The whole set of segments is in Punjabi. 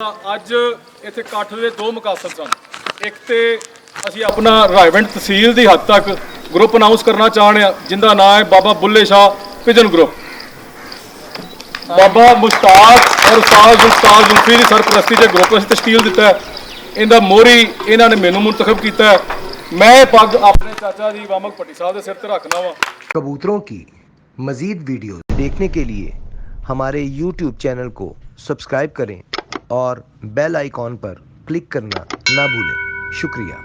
ਅੱਜ ਇੱਥੇ ਇਕੱਠ ਦੇ ਦੋ ਮਕਸਦ ਸਨ। ਇੱਕ ਤੇ ਅਸੀਂ ਆਪਣਾ ਰਾਏਵਿੰਡ ਤਹਿਸੀਲ ਦੀ ਹੱਦ ਤੱਕ ਗਰੁੱਪ ਅਨਾਉਂਸ ਕਰਨਾ ਚਾਹੁੰਦੇ ਹਾਂ ਜਿੰਦਾ ਨਾਮ ਹੈ ਬਾਬਾ ਬੁੱਲੇ ਸ਼ਾਹ ਪਿਜਨ ਗਰੁੱਪ। ਬਾਬਾ ਮੁਸ਼ਤਾਕ ਔਰ ਉਸਤਾਦ ਜ਼ੁਲਫੀ ਦੀ ਸਰਪ੍ਰਸਤੀ 'ਚ ਗਰੁੱਪ ਅਸੀਂ ਤਸ਼ਕੀਲ ਦਿੱਤਾ ਹੈ। ਇਹਦਾ ਮੋਹਰੀ ਇਹਨਾਂ ਨੇ ਮੈਨੂੰ ਮੁੰਤਖਬ ਕੀਤਾ ਹੈ। मैं पग अपने चाचा जी वामक भट्टी साहब के सिर पर रखना वा। कबूतरों की मज़ीद वीडियो देखने के लिए हमारे YouTube चैनल को सब्सक्राइब करें और बेल आइकॉन पर क्लिक करना ना भूलें। शुक्रिया।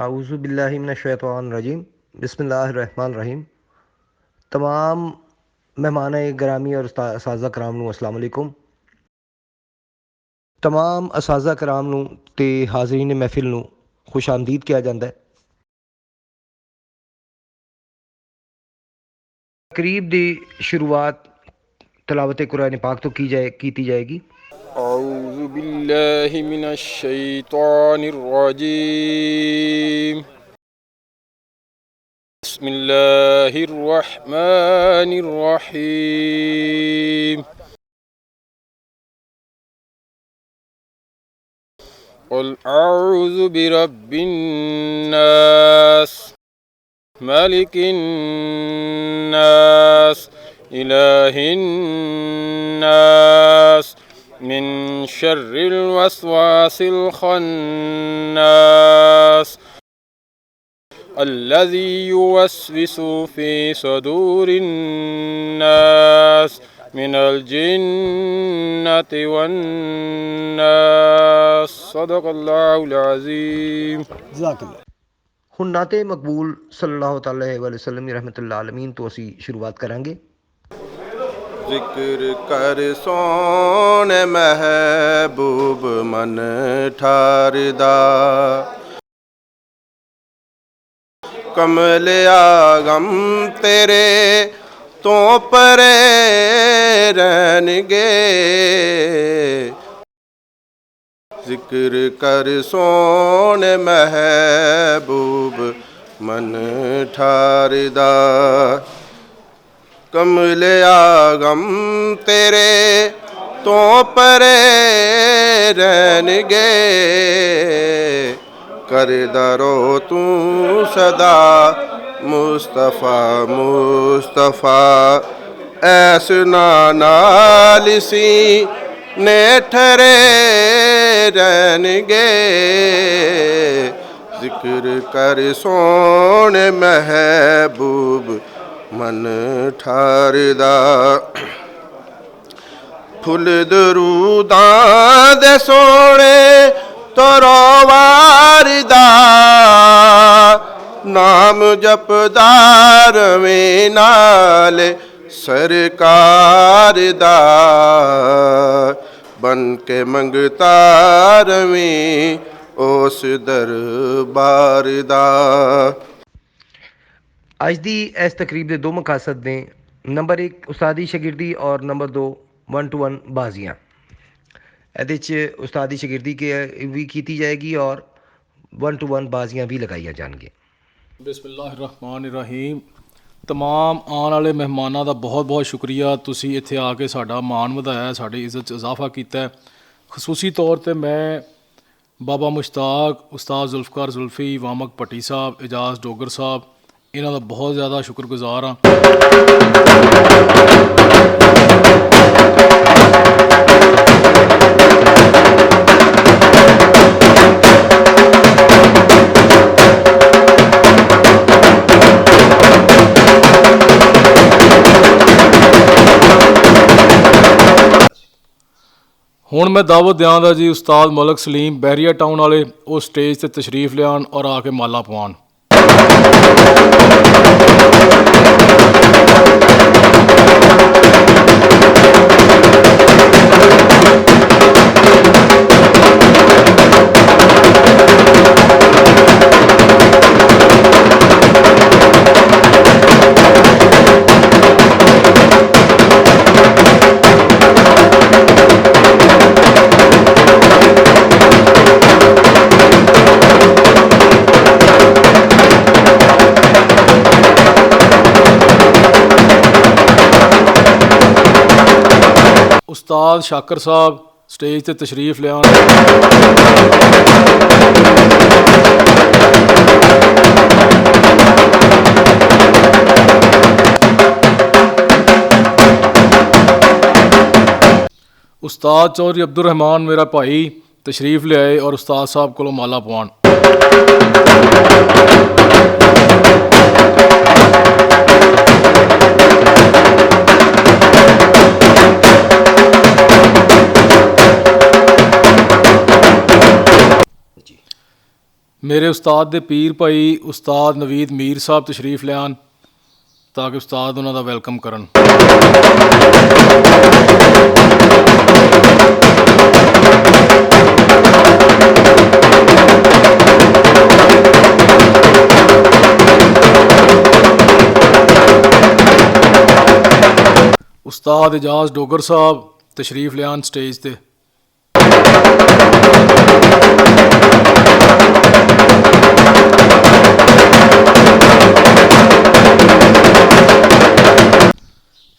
आऊज़ु बिल्लाहि मिनश शैतानिर रजीम। बिस्मिल्लाहिर्रहमानिर्रहीम। तमाम मेहमान ग्रामी और असाज़ा कराम नूं अस्सलाम वालेकुम। तमाम असाज़ा कराम नूं ते हाज़रीन महफिल नूं खुश आमदीद किया जाता है। तकरीब दी शुरुआत तलावत कुरान पाक तो की जाएगी। अऊज़ु बिल्लाहि मिनश शैतानिर रजीम। बिस्मिल्लाहिर रहमानिर रहीम। क़ुल अऊज़ु बिरब्बिन नास मलिकिन नास इलाहिन नास मिन शर्रिल वस्वासिल खन्नास अल्लज़ी युवस्विसु फ़ी सदूरिन नास मिनल जिन्नति वन्नास। सदक़ल्लाहुल अज़ीम। हुण नाते मकबूल सल्लल्लाहु अलैहि वसल्लम रहमतुल्लाह आलमीन तो असी शुरुआत करांगे। जिक्र कर सोने महबूब मन ठारदा कमल आगम तेरे तो परे रहनगे। जिक्र कर सोने महबूब मन ठारदा कमल आगम तेरे तो परे रहनगे। कर दरो तू सदा मुस्तफ़ा मुस्तफ़ा ऐसना नालिसी ने ठरे रहनगे। जिक्र कर सोने महबूब मन ठारदा फुल दरूदां दे सोने तोरो वारदा नाम जपदार में नाल सरकार दा बन के मंगतार में उस दरबार दा। ਅੱਜ ਦੀ ਇਸ ਤਕਰੀਬ ਦੇ ਦੋ ਮਕਾਸਦ ਨੇ। ਨੰਬਰ 1 ਉਸਤਾਦੀ ਸ਼ਾਗਿਰਦੀ ਔਰ ਨੰਬਰ 2 1-to-1 ਬਾਜ਼ੀਆਂ। ਇਹਦੇ 'ਚ ਉਸਤਾਦੀ ਸ਼ਾਗਿਰਦੀ ਵੀ ਕੀਤੀ ਜਾਏਗੀ ਔਰ 1-to-1 ਬਾਜ਼ੀਆਂ ਵੀ ਲਗਾਈਆਂ ਜਾਣਗੀਆਂ। ਬਿਸਮਿल्लाहिर्रहमानिर्रहीम। तमाम आने वाले मेहमानों का बहुत बहुत शुक्रिया। तुसी इत्थे आके साडा मान वधाया, साडी इज्जत च इजाफा किया। खसूसी तौर पर मैं बाबा मुश्ताक, उस्ताद जुल्फी, वामक भट्टी साहब, एजाज डोगर साहब इन्हों का बहुत ज़्यादा शुक्रगुजार हाँ। ਹੁਣ मैं दावत ਦਿਆਂਗਾ जी उस्ताद मलक सलीम बहरिया टाउन वाले वो स्टेज से तशरीफ लियान और आके माला पवान। ਉਸਤਾਦ ਸ਼ਾਕਰ ਸਾਹਿਬ ਸਟੇਜ ਤੇ ਤਸ਼ਰੀਫ ਲਿਆਉਣ। ਉਸਤਾਦ ਚੌਧਰੀ ਅਬਦੁਰ ਰਹਿਮਾਨ ਮੇਰਾ ਭਾਈ ਤਸ਼ਰੀਫ ਲਿਆਏ ਔਰ ਉਸਤਾਦ ਸਾਹਿਬ ਕੋਲੋਂ ਮਾਲਾ ਪਵਾਉਣ। ਮੇਰੇ ਉਸਤਾਦ ਦੇ ਪੀਰ ਭਾਈ ਉਸਤਾਦ ਨਵੀਦ ਮੀਰ ਸਾਹਿਬ ਤਸ਼ਰੀਫ ਲਿਆਉਣ ਤਾਂ ਕਿ ਉਸਤਾਦ ਉਹਨਾਂ ਦਾ ਵੈਲਕਮ ਕਰਨ। ਉਸਤਾਦ ਇਜਾਜ਼ ਡੋਗਰ ਸਾਹਿਬ ਤਸ਼ਰੀਫ ਲਿਆਉਣ ਸਟੇਜ ਤੇ।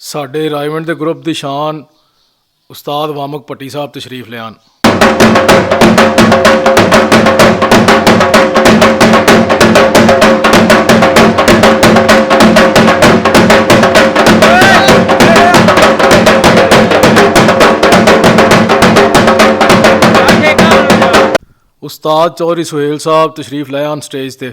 ਸਾਡੇ ਰਾਈਵੰਡ ਦੇ ਗਰੁੱਪ ਦੀ ਸ਼ਾਨ ਉਸਤਾਦ ਵਾਮਕ ਭੱਟੀ ਸਾਹਿਬ ਤਸ਼ਰੀਫ ਲਿਆਉਣ। ਉਸਤਾਦ ਚੌਧਰੀ ਸੁਹੇਲ ਸਾਹਿਬ ਤਸ਼ਰੀਫ ਲੈ ਆਉਣ ਸਟੇਜ ਤੇ।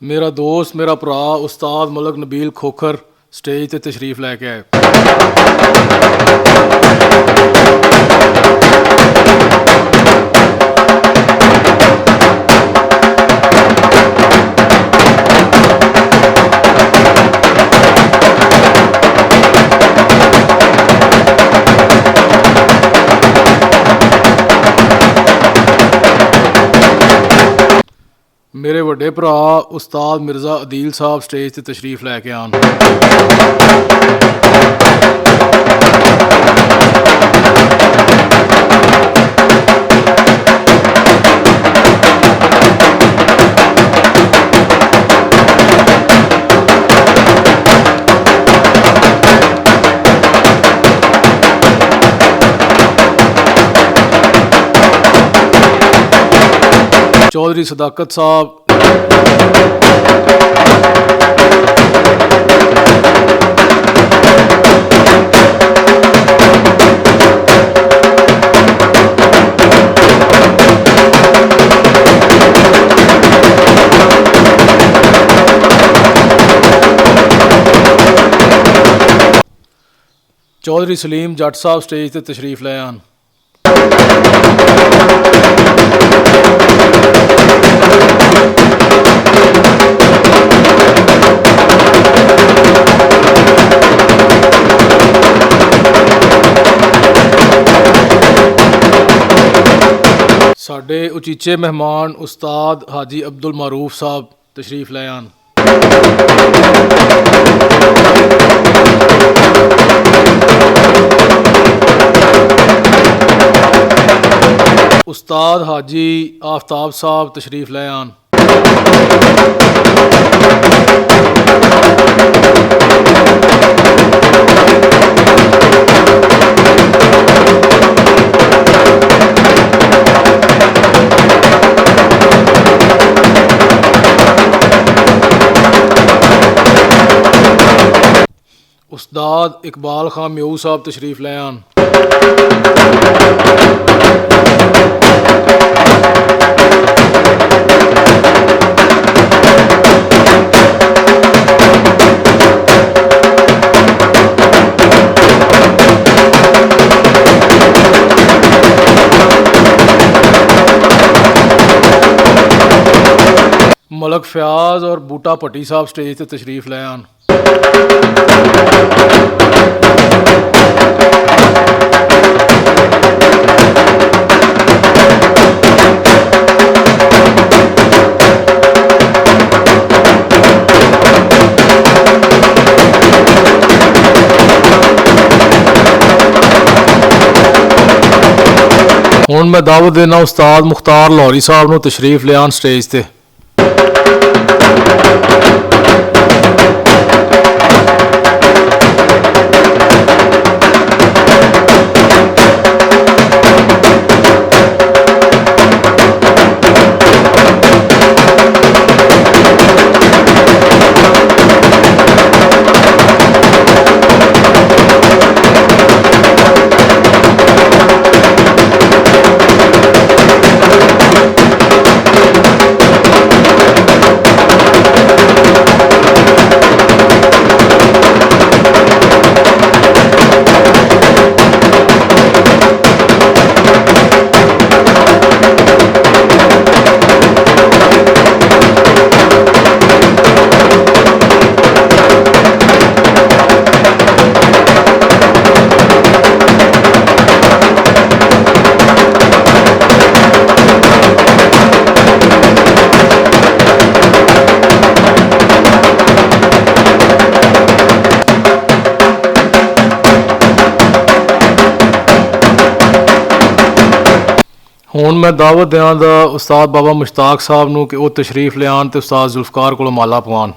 ਮੇਰਾ ਦੋਸਤ ਮੇਰਾ ਭਰਾ ਉਸਤਾਦ ਮਲਕ ਨਬੀਲ ਖੋਖਰ ਸਟੇਜ ਤੇ ਤਸ਼ਰੀਫ ਲੈ ਕੇ ਆਏ। ਮੇਰੇ ਵੱਡੇ ਭਰਾ ਉਸਤਾਦ ਮਿਰਜ਼ਾ ਅਦੀਲ ਸਾਹਿਬ ਸਟੇਜ ਤੇ ਤਸ਼ਰੀਫ ਲੈ ਕੇ ਆਉਣ। चौधरी सदाकत साहब चौधरी सलीम जट साहब स्टेज ते तशरीफ ले आन। साडे उचीचे मेहमान उस्ताद हाजी अब्दुल मारूफ साहब तशरीफ ले आन। उस्ताद हाजी आफ्ताब साहब तशरीफ ले आन। उस्ताद इकबाल खान म्यू साहब तशरीफ ले आन। मलक फयाज और बूटा भट्टी साहब स्टेज ते तशरीफ ले आन। ਹੁਣ ਮੈਂ ਦਾਵਤ ਦੇਣਾ ਉਸਤਾਦ ਮੁਖਤਾਰ ਲਾਹੌਰੀ ਸਾਹਿਬ ਨੂੰ ਤਸ਼ਰੀਫ ਲਿਆਉਣ ਸਟੇਜ ਤੇ। ਹੁਣ ਮੈਂ ਦਾਵਤ ਦਿਆਂ ਦਾ ਉਸਤਾਦ ਬਾਬਾ ਮੁਸ਼ਤਾਕ ਸਾਹਿਬ ਨੂੰ ਕਿ ਉਹ ਤਸ਼ਰੀਫ ਲਿਆਉਣ ਤੇ ਉਸਤਾਦ ਜ਼ੁਲਫਕਾਰ ਕੋਲੋਂ ਮਾਲਾ ਪਵਾਉਣ।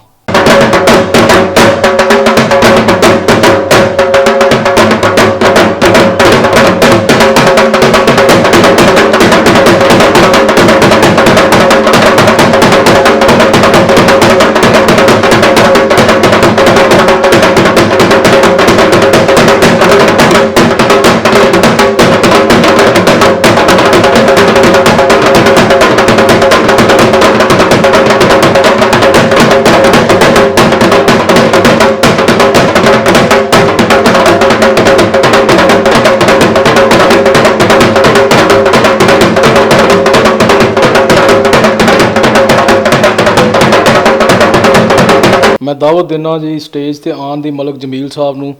ਮੈਂ ਦਾਵਤ ਦਿੰਦਾ ਜੀ ਸਟੇਜ ਤੇ ਆਉਣ ਦੀ ਮਲਕ ਜਮੀਲ ਸਾਹਿਬ ਨੂੰ,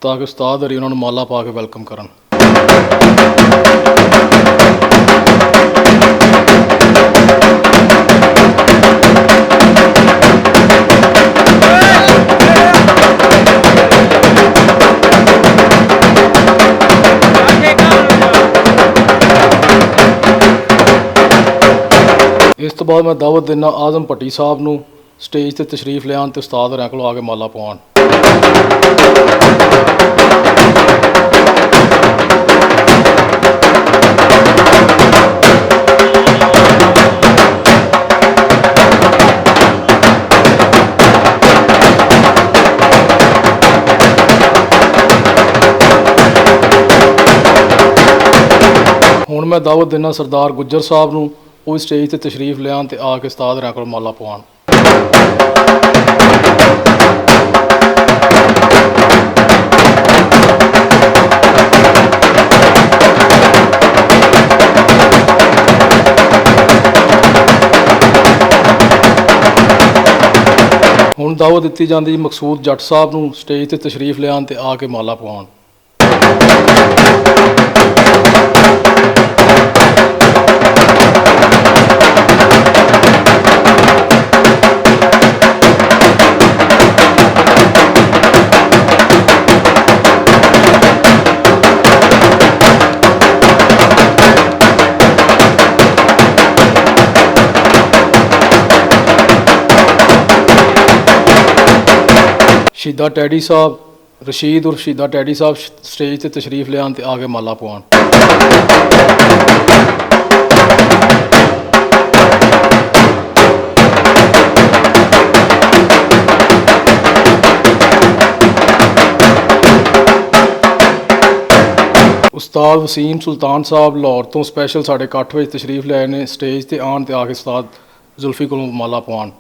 ਤਾਂ ਕਿ ਉਸਤਾਦ ਹਰੀ ਉਹਨਾਂ ਨੂੰ ਮਾਲਾ ਪਾ ਕੇ ਵੈਲਕਮ ਕਰਨ। ਇਸ ਤੋਂ ਬਾਅਦ ਮੈਂ ਦਾਵਤ ਦਿੰਦਾ ਆਜ਼ਮ ਭੱਟੀ ਸਾਹਿਬ ਨੂੰ ਸਟੇਜ ਤੇ ਤਸ਼ਰੀਫ ਲਿਆਉਣ ਤੇ ਉਸਤਾਦ ਹਰਿਆਂ ਕੋਲੋਂ ਆ ਕੇ ਮਾਲਾ ਪਵਾਉਣ। ਹੁਣ ਮੈਂ ਦਾਵਤ ਦਿੰਦਾ ਸਰਦਾਰ ਗੁੱਜਰ ਸਾਹਿਬ ਨੂੰ ਉਹ ਸਟੇਜ ਤੇ ਤਸ਼ਰੀਫ ਲਿਆਉਣ ਤੇ ਆ ਕੇ ਉਸਤਾਦ ਹਰਿਆਂ ਕੋਲੋਂ ਮਾਲਾ ਪਵਾਉਣ। ਹੁਣ ਦਾਵਤ ਦਿੱਤੀ ਜਾਂਦੀ ਜੀ ਮਕਸੂਦ ਜੱਟ ਸਾਹਿਬ ਨੂੰ ਸਟੇਜ ਤੇ ਤਸ਼ਰੀਫ ਲਿਆਉਣ ਤੇ ਆ ਕੇ ਮਾਲਾ ਪਵਾਉਣ। ਸ਼ਹੀਦਾ ਟੈਡੀ ਸਾਹਿਬ ਰਸ਼ੀਦ ਉਰ ਸ਼ਹੀਦਾ ਟੈਡੀ ਸਾਹਿਬ ਸਟੇਜ ਤੇ ਤਸ਼ਰੀਫ ਲਿਆਉਣ ਤੇ ਆ ਕੇ ਮਾਲਾ ਪਵਾਉਣ। ਉਸਤਾਦ ਵਸੀਮ ਸੁਲਤਾਨ ਸਾਹਿਬ ਲਾਹੌਰ ਤੋਂ ਸਪੈਸ਼ਲ ਸਾਡੇ ਇਕੱਠ ਵਿੱਚ ਤਸ਼ਰੀਫ ਲਿਆਏ ਨੇ, ਸਟੇਜ ਤੇ ਆਉਣ ਤੇ ਆ ਕੇ ਉਸਤਾਦ ਜ਼ੁਲਫੀ ਕੋਲੋਂ ਮਾਲਾ ਪਵਾਉਣ।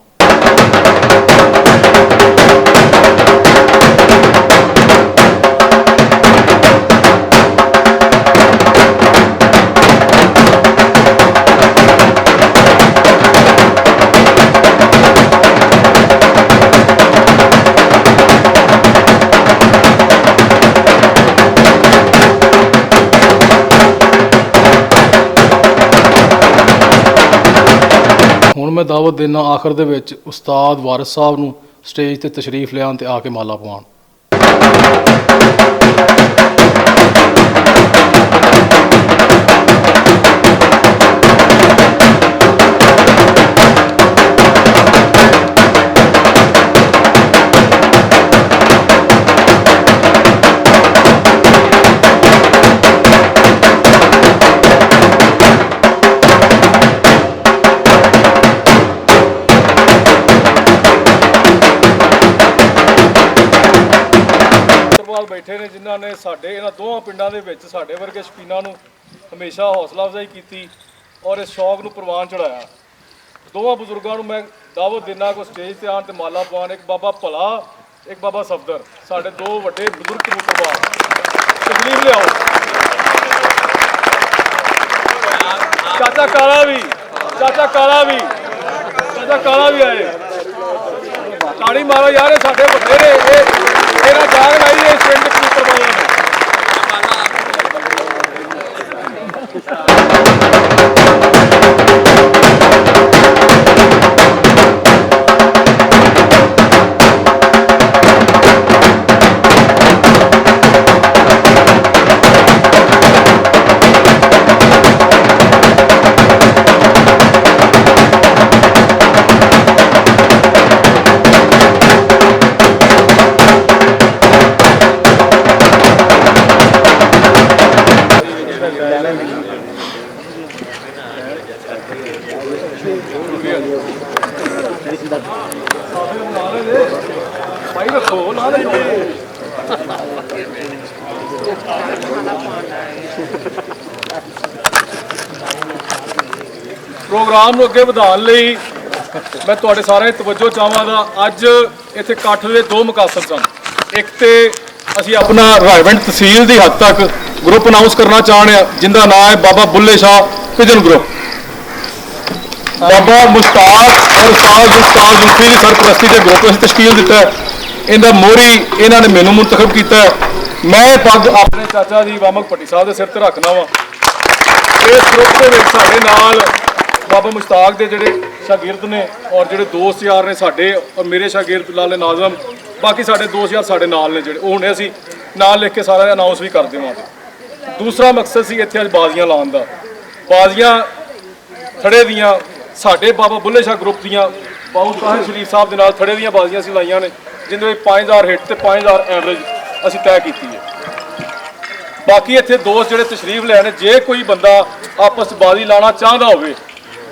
ਹੁਣ ਮੈਂ ਦਾਵਤ ਦੇਣਾ ਆਖਰ ਦੇ ਵਿੱਚ ਉਸਤਾਦ ਵਾਰਿਸ ਸਾਹਿਬ ਨੂੰ ਸਟੇਜ ਤੇ ਤਸ਼ਰੀਫ ਲਿਆਉਣ ਤੇ ਆ ਕੇ ਮਾਲਾ ਪਵਾਉਣ। ਇਕਬਾਲ ਬੈਠੇ ਨੇ ਜਿਨ੍ਹਾਂ ਨੇ ਸਾਡੇ ਇਹਨਾਂ ਦੋਵਾਂ ਪਿੰਡਾਂ ਦੇ ਵਿੱਚ ਸਾਡੇ ਵਰਗੇ ਸ਼ੌਕੀਨਾਂ ਨੂੰ ਹਮੇਸ਼ਾ ਹੌਸਲਾ ਅਫਜ਼ਾਈ ਕੀਤੀ ਔਰ ਇਸ ਸ਼ੌਕ ਨੂੰ ਪ੍ਰਵਾਨ ਚੜਾਇਆ। ਦੋਵਾਂ ਬਜ਼ੁਰਗਾਂ ਨੂੰ ਮੈਂ ਦਾਵਤ ਦਿੰਦਾ ਕਿ ਸਟੇਜ ਤੇ ਆਉਣ ਤੇ ਮਾਲਾ ਪਾਉਣ। ਇੱਕ ਬਾਬਾ ਭਲਾ, ਇੱਕ ਬਾਬਾ ਸਫਦਰ, ਸਾਡੇ ਦੋ ਵੱਡੇ ਬਜ਼ੁਰਗ ਕਬੂਤਰਬਾਜ਼। ਤਕਲੀਫ ਲਿਆਓ। ਚਾਚਾ ਕਾਲਾ ਵੀ ਆਏ। ਤਾੜੀ ਮਾਰੋ ਯਾਰ, ਇਹ ਸਾਡੇ ਵੱਡੇ ਨੇ, ਇਹਨਾਂ ਜਾਗ ਲਾਈ ਹੈ ਇਸ ਪਿੰਡ ਕਬੂਤਰਬਾਜ਼ਾਂ ਨੇ। ਭਾਈ ਰੱਖੋ ਨਾ ਦੇ ਪ੍ਰੋਗਰਾਮ ਨੂੰ ਅੱਗੇ ਵਧਾਉਣ ਲਈ ਮੈਂ ਤੁਹਾਡੇ ਸਾਰਿਆਂ ਦੀ ਤਵੱਜੋ ਚਾਹਾਂਗਾ। ਅੱਜ ਇੱਥੇ ਇਕੱਠ ਦੇ ਦੋ ਮਕਸਦ ਸਨ। ਇੱਕ ਤੇ ਅਸੀਂ ਆਪਣਾ ਰਾਏਵਿੰਡ ਤਹਿਸੀਲ ਦੀ ਹੱਦ ਤੱਕ ਗਰੁੱਪ ਅਨਾਉਂਸ ਕਰਨਾ ਚਾਹੁੰਦੇ ਹਾਂ ਜਿੰਦਾ ਨਾਮ ਹੈ ਬਾਬਾ ਬੁੱਲੇ ਸ਼ਾਹ ਪਿਜਨ ਗਰੁੱਪ। ਬਾਬਾ ਮੁਸ਼ਤਾਕ ਔਰ ਉਸਤਾਦ ਜ਼ੁਲਫੀ ਦੀ ਸਰਪ੍ਰਸਤੀ ਦੇ ਗਰੁੱਪ ਅਸੀਂ ਤਸ਼ਕੀਲ ਦਿੱਤਾ ਹੈ। ਇਹਦਾ ਮੋਹਰੀ ਇਹਨਾਂ ਨੇ ਮੈਨੂੰ ਮੁੰਤਖਬ ਕੀਤਾ ਹੈ। ਮੈਂ ਪੱਗ ਆਪਣੇ ਚਾਚਾ ਜੀ ਵਾਮਕ ਭੱਟੀ ਸਾਹਿਬ ਦੇ ਸਿਰ ਤੇ ਰੱਖਣਾ ਵਾ। ਇਸ ਗਰੁੱਪ ਦੇ ਵਿੱਚ ਸਾਡੇ ਨਾਲ ਬਾਬਾ ਮੁਸ਼ਤਾਕ ਦੇ ਜਿਹੜੇ ਸ਼ਾਗਿਰਦ ਨੇ ਔਰ ਜਿਹੜੇ ਦੋਸਤ ਯਾਰ ਨੇ ਸਾਡੇ ਔਰ ਮੇਰੇ ਸ਼ਾਗਿਰਦ ਲਾਲੇ ਨਾਜ਼ਮ, ਬਾਕੀ ਸਾਡੇ ਦੋਸਤ ਯਾਰ ਸਾਡੇ ਨਾਲ ਨੇ ਜਿਹੜੇ, ਉਹ ਹੁਣੇ ਅਸੀਂ ਨਾਲ ਲਿਖ ਕੇ ਸਾਰਾ ਅਨਾਉਂਸ ਵੀ ਕਰ ਦੇਵਾਂਗੇ। ਦੂਸਰਾ ਮਕਸਦ ਸੀ ਇੱਥੇ ਅੱਜ ਬਾਜ਼ੀਆਂ ਲਾਉਣ ਦਾ। ਬਾਜ਼ੀਆਂ ਥੜੇ ਦੀਆਂ ਸਾਡੇ ਬਾਬਾ ਬੁੱਲੇ ਸ਼ਾਹ ਗਰੁੱਪ ਦੀਆਂ ਬਾਬੂ ਤਾਹਿਰ ਸ਼ਰੀਫ ਸਾਹਿਬ ਦੇ ਨਾਲ ਥੜੇ ਦੀਆਂ ਬਾਜ਼ੀਆਂ ਅਸੀਂ ਲਾਈਆਂ ਨੇ, ਜਿਹਦੇ ਵਿੱਚ 5000 ਹਿੱਟ ਤੇ 5000 ਐਵਰੇਜ ਅਸੀਂ ਤੈਅ ਕੀਤੀ ਹੈ। ਬਾਕੀ ਇੱਥੇ ਦੋਸਤ ਜਿਹੜੇ ਤਸ਼ਰੀਫ ਲੈ ਨੇ, ਜੇ ਕੋਈ ਬੰਦਾ ਆਪਸ ਬਾਜ਼ੀ ਲਾਉਣਾ ਚਾਹੁੰਦਾ ਹੋਵੇ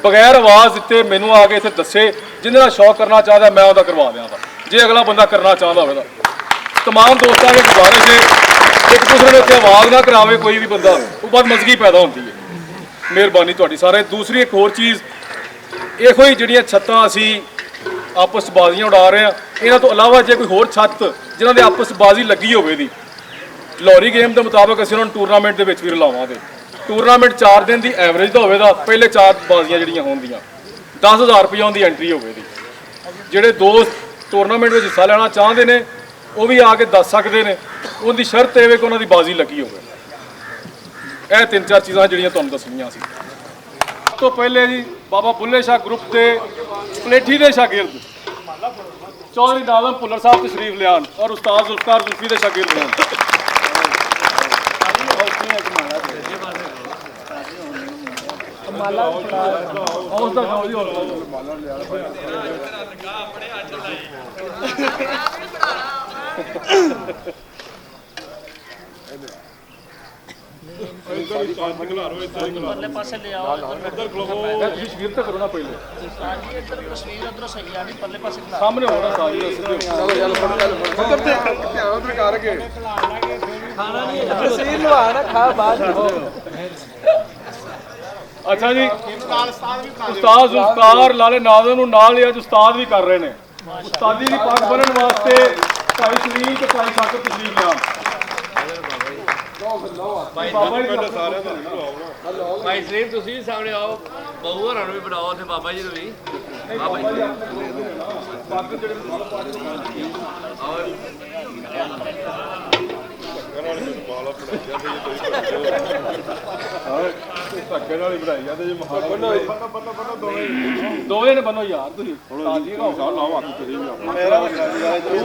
ਬਗੈਰ ਆਵਾਜ਼ ਦਿੱਤੇ ਮੈਨੂੰ ਆ ਕੇ ਇੱਥੇ ਦੱਸੇ, ਜਿਹਦੇ ਨਾਲ ਸ਼ੌਕ ਕਰਨਾ ਚਾਹਦਾ ਮੈਂ ਉਹਦਾ ਕਰਵਾ ਦਿਆਂਗਾ। ਜੇ ਅਗਲਾ ਬੰਦਾ ਕਰਨਾ ਚਾਹੁੰਦਾ ਹੋਵੇ ਤਾਂ ਤਮਾਮ ਦੋਸਤਾਂ ਦੇ ਗੁਜ਼ਾਰਿਸ਼ ਹੈ ਇੱਕ ਦੂਸਰੇ ਨੂੰ ਇੱਥੇ ਆਵਾਜ਼ ਨਾ ਕਰਾਵੇ ਕੋਈ ਵੀ ਬੰਦਾ, ਉਹ ਬਾਅਦ ਮਜ਼ਗੀ ਪੈਦਾ ਹੁੰਦੀ ਹੈ। ਮਿਹਰਬਾਨੀ ਤੁਹਾਡੀ ਸਾਰੇ। ਦੂਸਰੀ ਇੱਕ ਹੋਰ ਚੀਜ਼, ਇਹੋ ਹੀ ਜਿਹੜੀਆਂ ਛੱਤਾਂ ਅਸੀਂ ਆਪਸ 'ਚ ਬਾਜ਼ੀਆਂ ਉਡਾ ਰਹੇ ਹਾਂ, ਇਹਨਾਂ ਤੋਂ ਇਲਾਵਾ ਜੇ ਕੋਈ ਹੋਰ ਛੱਤ ਜਿਨ੍ਹਾਂ ਦੇ ਆਪਸ 'ਚ ਬਾਜ਼ੀ ਲੱਗੀ ਹੋਵੇ ਦੀ ਲੋਰੀ ਗੇਮ ਦੇ ਮੁਤਾਬਕ ਅਸੀਂ ਉਹਨਾਂ ਨੂੰ ਟੂਰਨਾਮੈਂਟ ਦੇ ਵਿੱਚ ਵੀ ਰਲਾਵਾਂਗੇ। ਟੂਰਨਾਮੈਂਟ 4 ਦਿਨ ਦੀ ਐਵਰੇਜ ਦਾ ਹੋਵੇਗਾ। ਪਹਿਲੇ 4 ਬਾਜ਼ੀਆਂ ਜਿਹੜੀਆਂ ਹੋਣਗੀਆਂ 10,000 ਰੁਪਏ ਦੀ ਐਂਟਰੀ ਹੋਵੇਗੀ। ਜਿਹੜੇ ਦੋਸਤ ਟੂਰਨਾਮੈਂਟ ਵਿੱਚ ਹਿੱਸਾ ਲੈਣਾ ਚਾਹੁੰਦੇ ਨੇ ਉਹ ਵੀ ਆ ਕੇ ਦੱਸ ਸਕਦੇ ਨੇ। ਉਹਦੀ ਸ਼ਰਤ ਇਹ ਵੇ ਕਿ ਉਹਨਾਂ ਦੀ ਬਾਜ਼ੀ ਲੱਗੀ ਹੋਵੇ। ਇਹ 3-4 ਚੀਜ਼ਾਂ ਜਿਹੜੀਆਂ ਤੁਹਾਨੂੰ ਦੱਸਣੀਆਂ ਸੀ। ਸਭ ਤੋਂ ਪਹਿਲੇ ਜੀ ਬਾਬਾ ਬੁੱਲੇ ਸ਼ਾਹ ਗਰੁੱਪ ਦੇ ਪਲੇਠੀ ਦੇ ਸ਼ਾਗਿਰਦ ਚੌਧਰੀ ਨਾਜ਼ਮ ਭੁੱਲਰ ਸਾਹਿਬ ਤਸ਼ਰੀਫ ਲਿਆਉਣ ਔਰ ਉਸਤਾਦ ਜ਼ੁਲਫਕਾਰ ਜ਼ੁਲਫੀ ਦੇ ਸ਼ਾਗਿਰਦ ਹੋਣ। ਪਰਲੇ ਪਾਸੇ ਲੈ ਆਓ ਤੁਸੀਂ ਸ਼ਾਗਿਰਦ ਕਰੋ ਨਾ ਪਹਿਲੇ ਸਾਡੀ ਇੱਧਰ ਤਸਵੀਰ ਉਧਰੋਂ ਸਹੀ ਆ ਨਹੀਂ ਪਰਲੇ ਪਾਸੇ ਖਿਲਾ ਸਾਹਮਣੇ ਹੋਣਾ ਸਾਰੀ ਅੱਛਾ ਜੀ। ਉਸਤਾਦ ਜ਼ੁਲਫਕਾਰ ਲਾਲੇ ਨਾਜ਼ਮ ਨੂੰ ਨਾਲ ਹੀ ਅੱਜ ਉਸਤਾਦ ਵੀ ਕਰ ਰਹੇ ਨੇ। ਉਸਤਾਦੀ ਦੀ ਪੱਗ ਬੰਨ੍ਹਣ ਵਾਸਤੇ ਭਾਈ ਸ਼ਰੀਫ ਤੇ ਭਾਈ ਸਾਕਰ ਤਸ਼ਰੀਫ ਲਿਆਉਣ। ਭਾਈ ਸ਼ਰੀਫ ਤੁਸੀਂ ਵੀ ਸਾਹਮਣੇ ਆਓ, ਬਹੂ ਹੋਰਾਂ ਨੂੰ ਵੀ ਬਣਾਓ ਉੱਥੇ ਬਾਬਾ ਜੀ ਨੂੰ ਵੀ। ਧੱਕੇ ਨਾਲ ਹੀ ਬਣਾਈ ਜਾਂਦੇ ਜੀ ਦੋਵੇਂ ਨੇ ਬੰਨੋ ਯਾਰ ਤੁਸੀਂ ਤਾਜੀ ਹੌਸਲਾ ਲਾਓ ਹੱਥ ਤੁਸੀਂ ਵੀ ਮੇਰਾ ਉਹ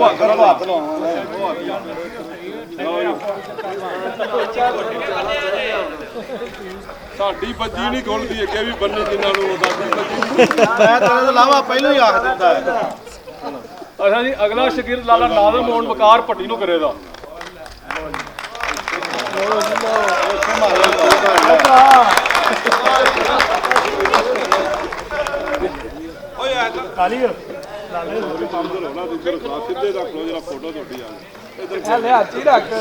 ਹੱਥ ਨਾਲ ਹੱਥ ਲਾਉਣਾ ਸਾਡੀ ਬੱਜੀ ਨਹੀਂ ਖੁੱਲਦੀ ਅੱਗੇ ਵੀ ਬੰਨੇ ਜਿਨ੍ਹਾਂ ਨੂੰ ਸਾਡੀ ਬੱਜੀ ਮੈਂ ਤੇਰੇ ਤੋਂ ਇਲਾਵਾ ਪਹਿਲਾਂ ਹੀ ਆਖ ਦਿੰਦਾ ਹੈ। ਅੱਛਾ ਜੀ। ਅਗਲਾ ਸ਼ਾਗਿਰਦ ਲਾਲਾ ਨਾਜ਼ਮ ਹੋਣ ਵਕਾਰ ਭੱਟੀ ਨੂੰ ਕਰੇਗਾ। ਸਿੱਧੇ ਰੱਖ ਲਓ ਜਿਹੜਾ ਫੋਟੋ ਤੁਹਾਡੀ ਆ ਲੈ ਆਚੀ ਰੱਖ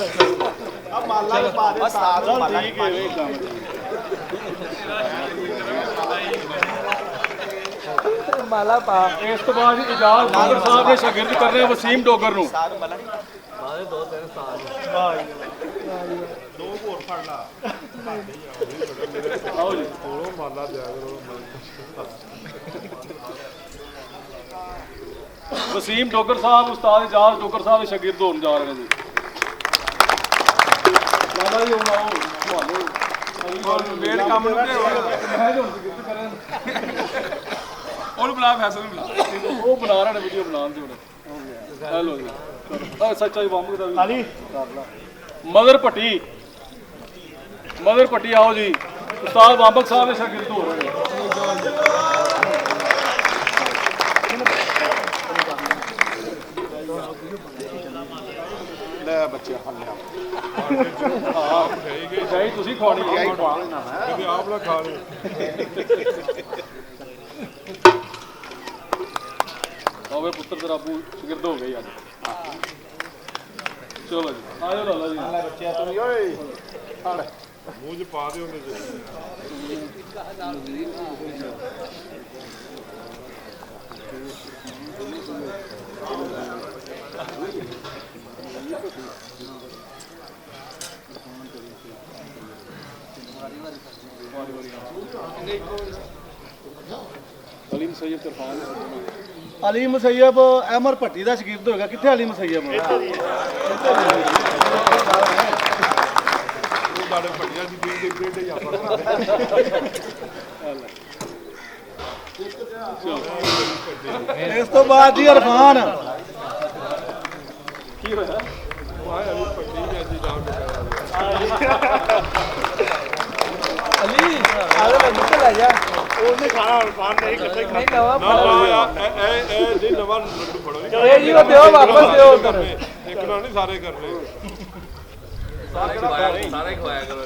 ਆ ਮਾਲਾ ਵੀ ਪਾ ਦੇ ਸਾਥ ਮਾਲਾ ਠੀਕ ਹੈ ਵੇ ਕੰਮ ਮਾਲਾ ਪਾ ਇਸ ਤੋਂ ਬਾਅਦ ਇਜਾਜ਼ ਡੋਗਰ ਸਾਹਿਬ ਦੇ ਸ਼ਾਗਿਰਦ ਕਰ ਰਹੇ ਵਸੀਮ ਡੋਗਰ ਨੂੰ ਦੋ ਹੋਰ ਫੜ ਲਾ ਆਓ ਜੀ ਕੋਲੋਂ ਮਾਲਾ ਦਿਆ ਕਰੋ ਵਸੀਮ ਡੋਗਰ ਸਾਹਿਬ ਉਸਤਾਦ ਇਜਾਜ਼ ਡੋਗਰ ਸਾਹਿਬ ਦੇ ਸ਼ਾਗਿਰਦ ਹੋਣ ਜਾ ਰਹੇ ਨੇ ਜੀ ਬਾਬਾ ਜੀ ਹੁਣ ਆਓ ਤੁਹਾਨੂੰ ਵੇੜ ਕੰਮ ਨੂੰ ਤੇ ਮੈਂ ਜੋ ਸ਼ਾਗਿਰਦ ਕਰ ਰਹੇ ਉਹਨੂੰ ਬੁਲਾ ਫੈਸਲ ਨੂੰ ਬੁਲਾ ਉਹ ਬਣਾ ਰਹੇ ਨੇ ਵੀਡੀਓ ਬਣਾਉਣ ਦੇ ਹੁਣ ਹੈਲੋ ਜੀ ਆ ਸੱਚਾ ਜੀ ਬੰਬ ਦਾ ਵੀ ਮਦਰ ਭੱਟੀ ਆਓ ਜੀ ਉਸਤਾਦ ਬਾਬਕ ਸਾਹਿਬ ਦੇ ਸ਼ਾਗਿਰਦ ਹੋ ਰਹੇ ਨੇ ਲੈ ਬੱਚਿਆ ਫੜ ਲਿਆ ਜਾਈ ਤੁਸੀਂ ਖਵਾਣੀ ਹੈ ਕਦੇ ਆਪ ਨਾ ਖਾ ਲਿਓ ਆਵੇ ਪੁੱਤਰ ਤੇਰਾ ਬੂ ਸ਼ਾਗਿਰਦ ਹੋ ਗਏ ਯਾਰ ਚਲੋ ਜੀ ਆਜੋ ਲਾਲਾ ਜੀ ਬੱਚਿਆ ਤੂੰ ਓਏ ਫੜ ਮੂੰਹ 'ਚ ਪਾ ਦਿਓ ਉਹਨੇ ਜੀ ਅਲੀਮ ਸੈਯਦ ਤਰਫਾਨ ਅਲੀ ਮੁਸੈਯਬ ਅਮਰ ਭੱਟੀ ਦਾ ਸ਼ਾਗਿਰਦ ਹੋਏਗਾ ਕਿੱਥੇ ਅਲੀ ਮੁਸੈਯਬ ਉਹ ਸਾਡੇ ਪੱਟੀਆਂ ਦੀ ਦਿਲ ਦੇ ਪੇਟ ਹੀ ਆਪਾਂ ਇਸ ਤੋਂ ਬਾਅਦ ਜੀ ਇਰਫਾਨ ਕੀ ਹੋਇਆ ਆਇਆ ਵੀ ਪੱਟੀ ਵੀ ਅੱਜ ਜਾ ਕੇ ਅਲੀ ਆਲੇ ਲੈ ਨਿਕਲ ਆ ਜਾ ਉਹਨੇ ਖਾਣਾ ਇਰਫਾਨ ਨਹੀਂ ਕਿੱਥੇ ਨਹੀਂ ਨਵਾਂ ਨਾ ਇਹ ਨਹੀਂ ਨਵਾਂ ਲੱਡੂ ਫੜੋ ਇਹ ਜੀ ਉਹ ਦਿਓ ਵਾਪਸ ਦਿਓ ਉਧਰ ਇੱਕ ਨਾਲ ਨਹੀਂ ਸਾਰੇ ਕਰਨੇ ਸਾਰੇ ਖਵਾਇਆ ਕਰੋ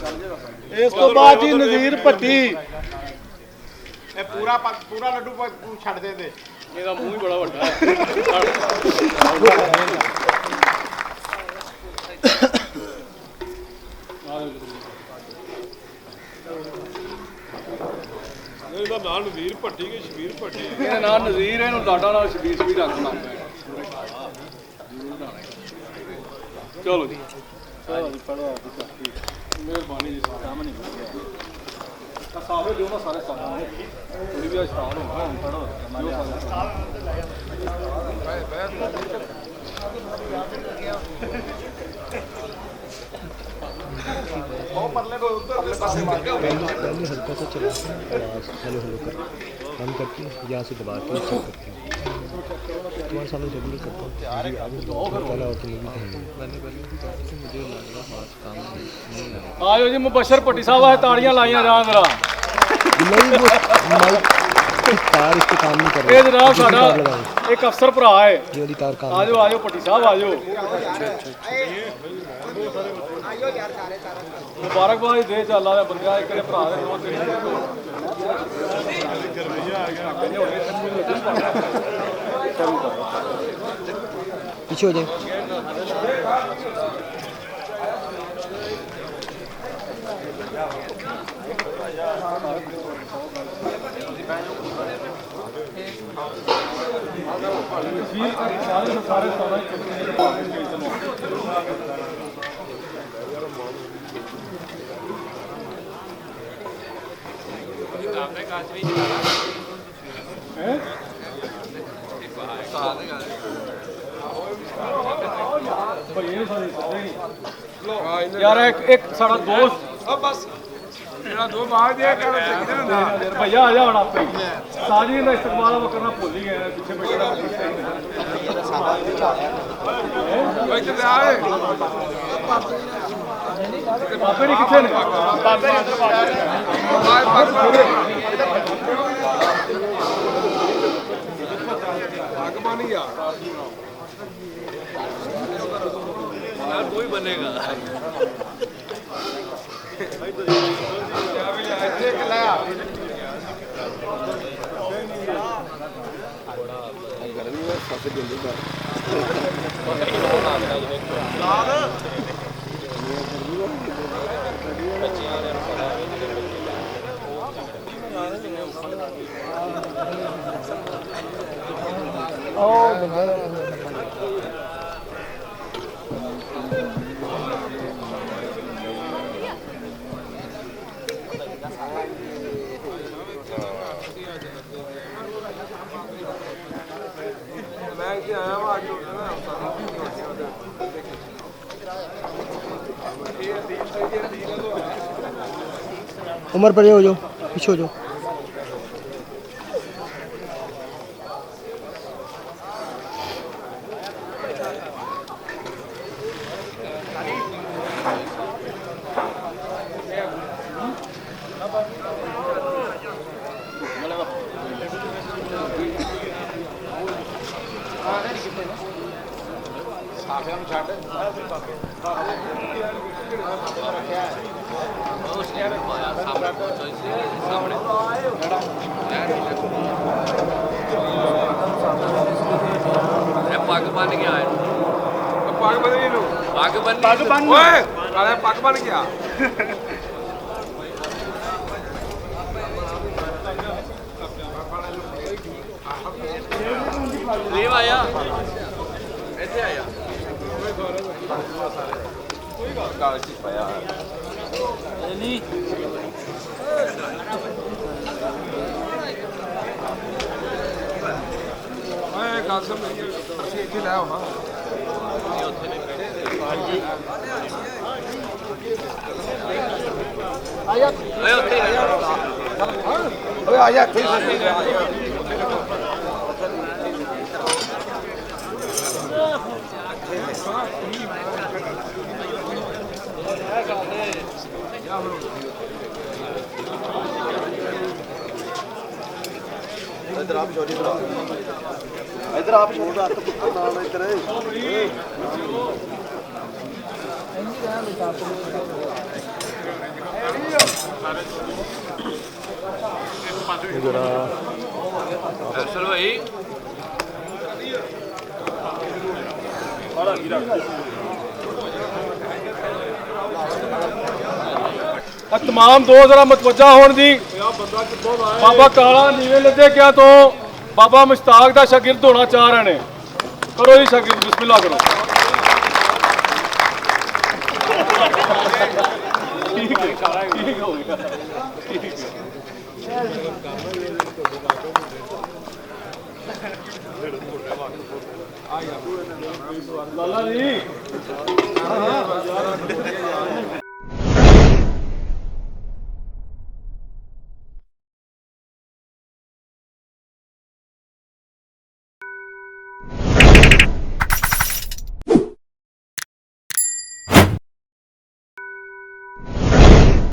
ਇਸ ਤੋਂ ਬਾਅਦ ਜੀ ਨਜ਼ੀਰ ਭੱਟੀ ਇਹ ਪੂਰਾ ਲੱਡੂ ਛੱਡ ਦੇ ਦੇ ਇਹਦਾ ਮੂੰਹ ਹੀ ਬੜਾ ਵੱਡਾ ਹੈ ਇਹਦਾ ਨਾਂ ਨਵੀਰ ਭੱਟੀ ਕਿ ਸ਼ਬੀਰ ਭੱਟੀ ਇਹਦਾ ਨਾਮ ਨਜ਼ੀਰ ਹੈ ਇਹਨੂੰ ਡਾਡਾ ਨਾਲ ਸ਼ਬੀਰ ਵੀ ਰੱਖਣਾ ਚਲੋ ਜੀ ਚਲੋ ਜੀ ਪੜੋ ਮਿਹਰਬਾਨੀ ਜੀ ਸਾਹਮਣੇ ਆ ਸਾਹਮਣੇ ਦਿਓ ਨਾ ਸਾਰੇ ਸਾਹਮਣੇ ਥੋੜੀ ਵੀ ਸਟਾਰਟ ਹੋਣਾ ਹੁਣ ਪੜੋ पहले हल्का सा चला हेलो हेलो कर बंद करके यहाँ से दबा के चेक करते हैं तुम्हारे सामने जब नहीं करता पहला और तुम मुझे लग रहा हाथ काम नहीं लगा ਆਇਓ ਜੀ ਮੁਬਸ਼ਰ ਭੱਟੀ ਸਾਹਿਬ ਆ ਤਾੜੀਆਂ ਲਾਈਆਂ ਜਾਣ ਜਰਾ नहीं वो माइक तार इसके काम नहीं कर ਇਹ ਜਨਾਬ ਸਾਡਾ ਇੱਕ ਅਫਸਰ ਭਰਾ ਹੈ ये वाली तार काम ਆਜੋ ਆਜੋ ਭੱਟੀ ਸਾਹਿਬ ਆਜੋ ਮੁਬਾਰਕਬਾਦ ਦੇ ਚੱਲਾ ਦਾ ਬੰਦਾ ਇੱਕ ਦੇ ਭਰਾ ਦੇ ਦੋ पीछे हो जाए ਯਾਰ ਇੱਕ ਸਾਡਾ ਦੋਸਤ ਬਸ ਇਹਨਾਂ ਦੋ ਬਾਅਦ ਦੇ ਕਰ ਸਕਦੇ ਨਾ ਭਈਆ ਆ ਜਾ ਹੁਣ ਆਪੇ ਸਾਜੀ ਦਾ ਇਸਤਕਬਾਲ ਕਰਨਾ ਭੁੱਲ ਹੀ ਗਏ ਨੇ ਪਿੱਛੇ ਬੈਠਾ ਓਏ ਕਿੱਥੇ ਆਏ ਬਾਬੇ ਨਹੀਂ ਕਿੱਥੇ ਨੇ ਬਾਬੇ ਭਗਵਾਨ ਯਾਰ यार कोई बनेगा उमर परे हो जाओ, पीछे हो जाओ। ਸਾਫਿਆਂ ਨੂੰ ਛੱਡ ਇਹ ਪੱਗ ਬੰਨ ਗਿਆ ਹੈ ਪੱਗ ਬੰਨੀ ਨੂੰ ਪੱਗ ਬੰਨ ਓਏ ਕਾਲੇ ਪੱਗ ਬਣ ਗਿਆ ਲੀਵ ਆਇਆ ਇੱਥੇ ਆਇਆ ਓਏ ਗੱਲ ਸੁਣ ਅਸੀਂ ਇੱਥੇ ਲੈ ਆਉਣਾ ਓਏ ਉੱਥੇ ਹੀ ਰਹਿ। ਓਏ ਆ ਜਾ ਇੱਥੇ इधर आप छोड़ हाथ पुत्र नाल इधर ਅਫਸਰ ਭਾਈ ਆ तमाम ਦੋ ਜ਼ਰਾ ਮਤਵੱਜਾ ਹੋਣ ਦੀ ਬਾਬਾ ਕਾਲਾ ਨੀਵੇਂ ਲੱਦੇ ਕਿਆ ਤੋਂ ਬਾਬਾ ਮੁਸ਼ਤਾਕ ਦਾ ਸ਼ਾਗਿਰਦ ਹੋਣਾ ਚਾਹ ਰਹੇ ਨੇ। ਕਰੋ ਜੀ ਸ਼ਾਗਿਰਦ, ਬਿਸਮਿਲ੍ਲਾ ਕਰੋ। ਠੀਕ ਹੈ, ਠੀਕ ਹੋ ਗਿਆ, ਠੀਕ ਹੈ। ਲਾਲਾ ਜੀ